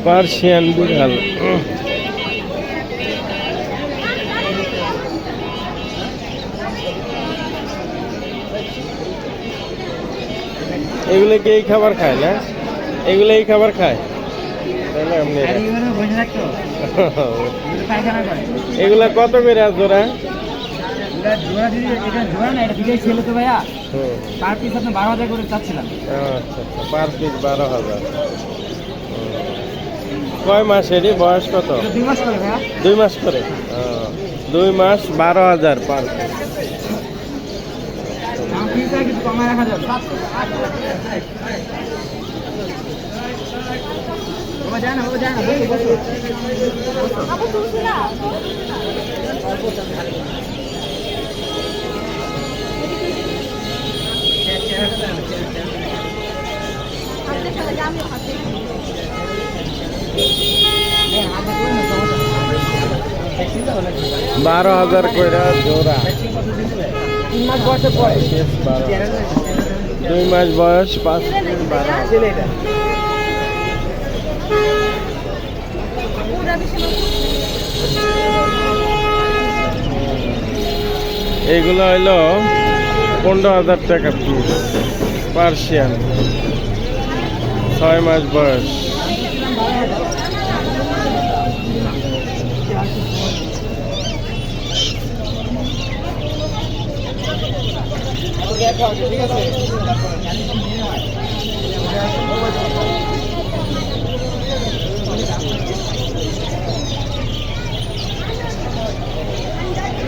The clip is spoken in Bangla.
পার্সিয়ান বিড়াল। এগুলো কি এই খাবার খায় না? এগুলো এই খাবার খায় তাহলে আপনি এগুলা কত করে জোড়া? পার পিস আপনি 12,000 করে চাচ্ছিলাম। আচ্ছা আচ্ছা, পার পিস 12,000। কয় মাসেরই বয়স কত? 2 মাস করে ভাইয়া। 2 মাস করে। 2 মাস 12,000 পার পিস। দাম পিসটা কিছু কমায় রাখা যাবে। বাবা যায় না, বসো বসো। আপু তুলছি না। আপনি চলে যান আমি হাতে। 12,000 কইরা জোড়া। 3 মাস বয়সে পরে 2 মাস বয়স 5 পিস 12,000। এইগুলো হইলো 15,000 টাকা পিস। পার্সিয়ান 6 মাস বয়স। ঠিক আছে।